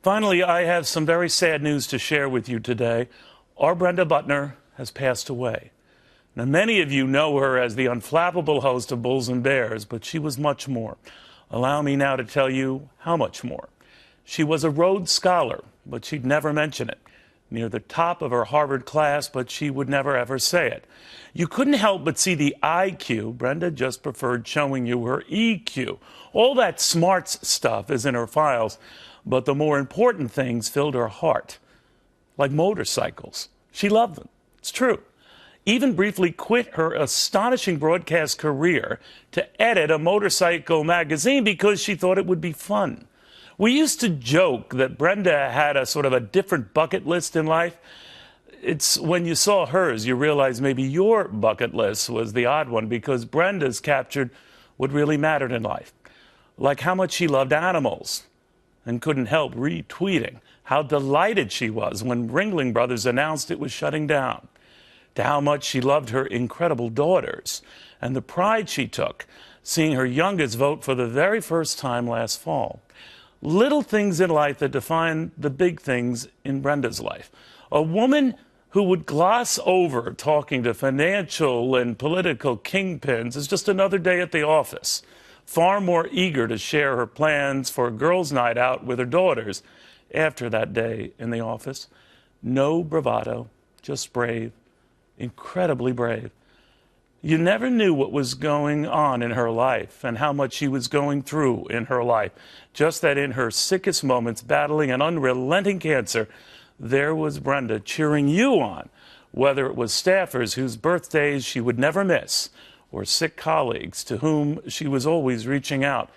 Finally, I have some very sad news to share with you today. Our Brenda Buttner has passed away. Now, many of you know her as the unflappable host of Bulls and Bears, but she was much more. Allow me now to tell you how much more. She was a Rhodes Scholar, but she'd never mention it. Near the top of her Harvard class, but she would never ever say it. You couldn't help but see the IQ. Brenda just preferred showing you her EQ. All that smarts stuff is in her files, but the more important things filled her heart. Like motorcycles. She loved them. It's true. Even briefly quit her astonishing broadcast career to edit a motorcycle magazine because she thought it would be fun. We used to joke that Brenda had a sort of a different bucket list in life. It's when you saw hers, you realize maybe your bucket list was the odd one, because Brenda's captured what really mattered in life. Like how much she loved animals and couldn't help retweeting how delighted she was when Ringling Brothers announced it was shutting down, to how much she loved her incredible daughters and the pride she took seeing her youngest vote for the very first time last fall. Little things in life that define the big things in Brenda's life. A woman who would gloss over talking to financial and political kingpins as just another day at the office, far more eager to share her plans for a girls' night out with her daughters after that day in the office. No bravado, just brave, incredibly brave. You never knew what was going on in her life and how much she was going through in her life. Just that in her sickest moments, battling an unrelenting cancer, there was Brenda cheering you on, whether it was staffers whose birthdays she would never miss, or sick colleagues to whom she was always reaching out,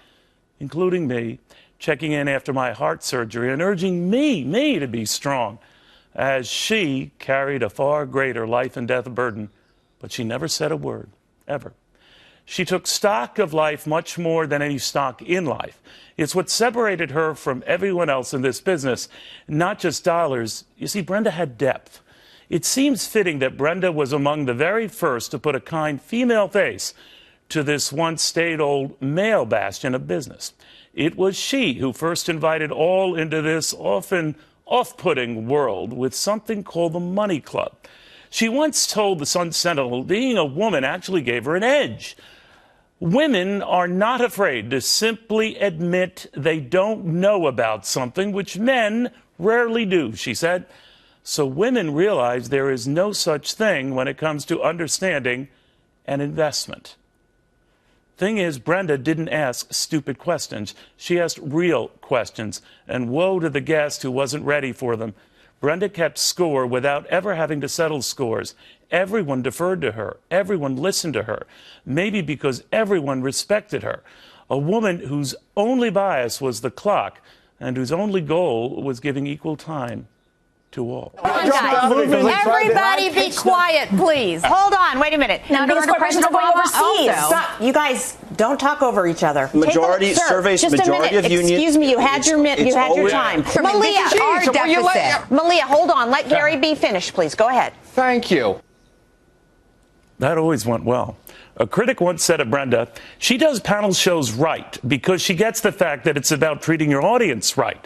including me, checking in after my heart surgery and urging me to be strong, as she carried a far greater life and death burden. But she never said a word, ever. She took stock of life much more than any stock in life. It's what separated her from everyone else in this business, not just dollars. You see, Brenda had depth. It seems fitting that Brenda was among the very first to put a kind female face to this once staid-old male bastion of business. It was she who first invited all into this often off-putting world with something called the Money Club. She once told the Sun Sentinel being a woman actually gave her an edge. Women are not afraid to simply admit they don't know about something, which men rarely do, she said. So women realize there is no such thing when it comes to understanding an investment. Thing is, Brenda didn't ask stupid questions. She asked real questions, and woe to the guest who wasn't ready for them. Brenda kept score without ever having to settle scores. Everyone deferred to her. Everyone listened to her. Maybe because everyone respected her. A woman whose only bias was the clock and whose only goal was giving equal time to all. Everybody be quiet, please. Hold on, wait a minute. Now, because corporations are going overseas. Stop. You guys, don't talk over each other. Majority surveys, majority of unions. Excuse me, you had your time. Malia, hold on. Let Gary B finish, please. Go ahead. Thank you. That always went well. A critic once said of Brenda, she does panel shows right because she gets the fact that it's about treating your audience right.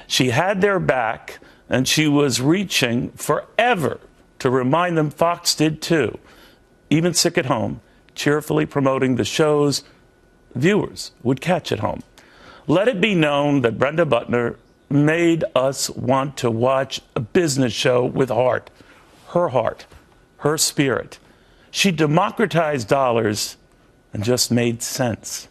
She had their back, and she was reaching forever to remind them Fox did too, even sick at home, cheerfully promoting the shows viewers would catch at home. Let it be known that Brenda Buttner made us want to watch a business show with heart, her spirit. She democratized dollars and just made sense.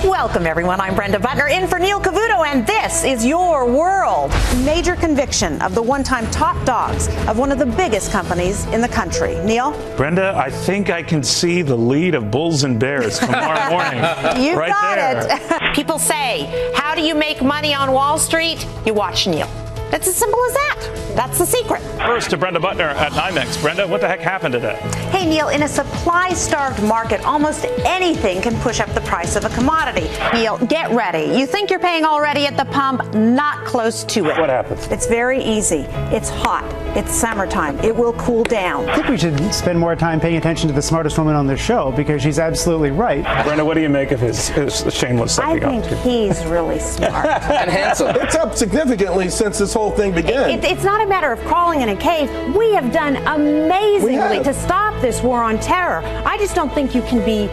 Welcome, everyone. I'm Brenda Buttner, in for Neil Cavuto, and this is Your World. Major conviction of the one-time top dogs of one of the biggest companies in the country. Neil? Brenda, I think I can see the lead of Bulls and Bears tomorrow morning. You right got there. it. People say, how do you make money on Wall Street? You watch Neil. It's as simple as that. That's the secret. First to Brenda Buttner at NYMEX. Brenda, what the heck happened today? Hey, Neil, in a supply-starved market, almost anything can push up the price of a commodity. Neil, get ready. You think you're paying already at the pump? Not close to it. What happens? It's very easy. It's hot. It's summertime. It will cool down. I think we should spend more time paying attention to the smartest woman on the show because she's absolutely right. Brenda, what do you make of his shameless sucking I think he's really smart. And handsome. It's up significantly since this whole thing began. It's not a matter of crawling in a cave. We have done amazingly to stop this war on terror. I just don't think you can be,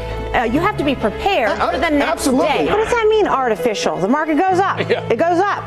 you have to be prepared for the next day. What does that mean, artificial? The market goes up. Yeah. It goes up.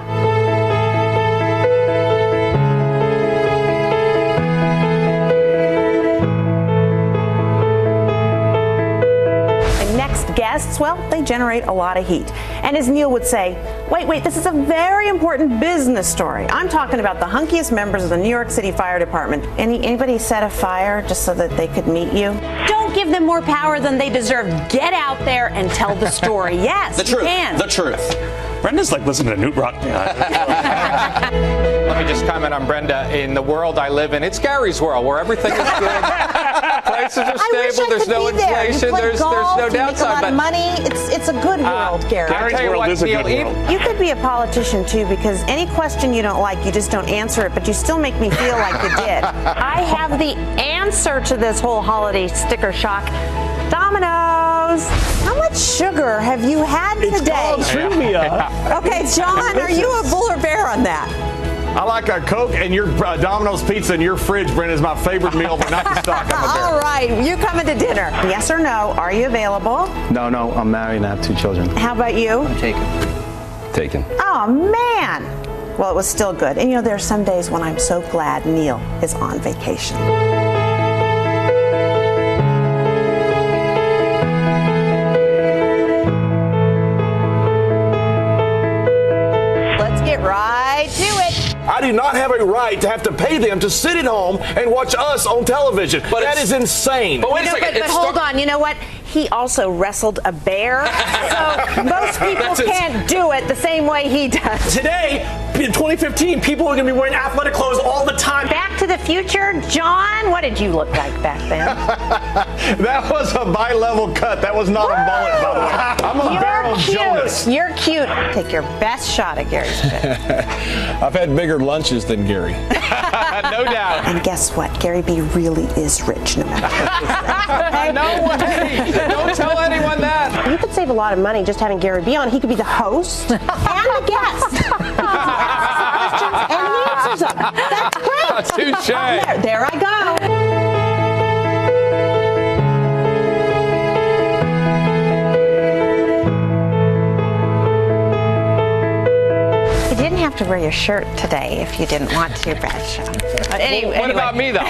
Next guests, well, they generate a lot of heat. And as Neil would say, wait, this is a very important business story. I'm talking about the hunkiest members of the New York City Fire Department. Anybody set a fire just so that they could meet you? Don't give them more power than they deserve. Get out there and tell the story. Yes, The truth. You can. The truth. Brenda's like listening to Newt Rockney. Let me just comment on Brenda. In the world I live in, it's Gary's world, where everything is good. Prices are stable. There's no inflation. There's no downside. A lot of money. It's a good world, Gary. Gary's world is a good world. You could be a politician too, because any question you don't like, you just don't answer it, but you still make me feel like you did. I have the answer to this whole holiday sticker shock. Domino's. How much sugar have you had today? It's called trivia. Okay, John, are you a bull or bear on that? I like a Coke and your Domino's pizza in your fridge, Brenda, is my favorite meal, but not the stock. I'm a bear. All right, you coming to dinner? Yes or no? Are you available? No, I'm married and I have 2 children. How about you? Taken. Oh, man. Well, it was still good. And, there are some days when I'm so glad Neil is on vacation. Let's get right to it. I do not have a right to have to pay them to sit at home and watch us on television. But that is insane. But wait a second. But hold on. You know what? He also wrestled a bear. So most people can't do it the same way he does. Today, in 2015, people are going to be wearing athletic clothes all the time. Back to the Future, John, what did you look like back then? That was a bi-level cut. That was not a mullet, by the way. I'm a Barrel Jonas. You're cute. Take your best shot at Gary's fit. I've had bigger lunches than Gary. No doubt. And guess what? Gary B really is rich, no matter what he says. No way. Don't tell anyone that. You could save a lot of money just having Gary B on. He could be the host and the guest. And he answers them. That's great. Touche. There I go. You didn't have to wear your shirt today if you didn't want to, Bradshaw. What about me, though?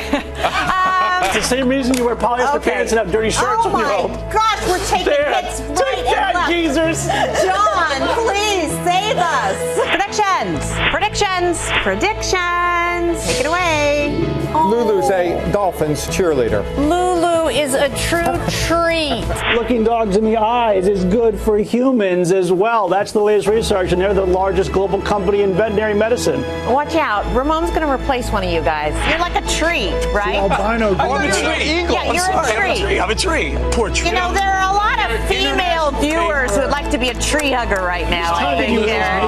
It's the same reason you wear polyester pants and have dirty shirts oh when you're home. my gosh, we're taking hits right Take that, and left. geezers. John, please save us. Predictions. Take it away. Lulu's a Dolphins cheerleader. Lulu is a true treat. Looking dogs in the eyes is good for humans as well. That's the latest research, and they're the largest global company in veterinary medicine. Watch out. Ramon's going to replace one of you guys. You're like a tree, right? Albino I'm a tree. Eagle. Yeah, you're a tree. I'm a tree. Poor tree. There are a lot of female viewers who would like to be a tree hugger right now, I think, Gary.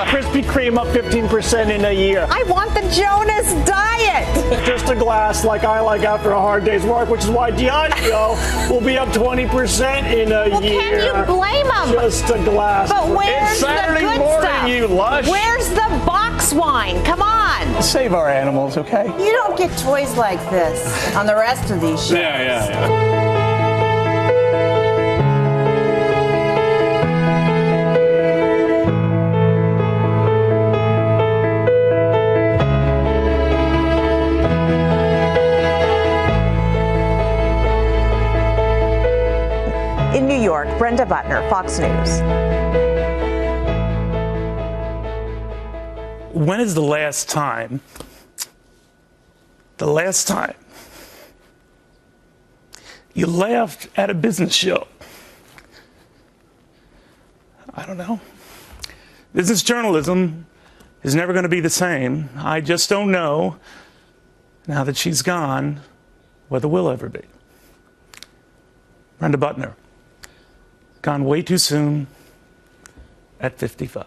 Krispy Kreme up 15% in a year. I want the Jonas diet. Just a glass like I like after a hard day's work, which is why Diageo will be up 20% in a year. Can you blame them? Just a glass. But where's It's Saturday the good morning, stuff? you lush. Where's the box wine? Come on. Save our animals, okay? You don't get toys like this on the rest of these shows. Yeah. In New York, Brenda Buttner, Fox News. When is the last time you laughed at a business show? I don't know. Business journalism is never going to be the same. I just don't know, now that she's gone, whether we'll ever be. Brenda Buttner, gone way too soon at 55.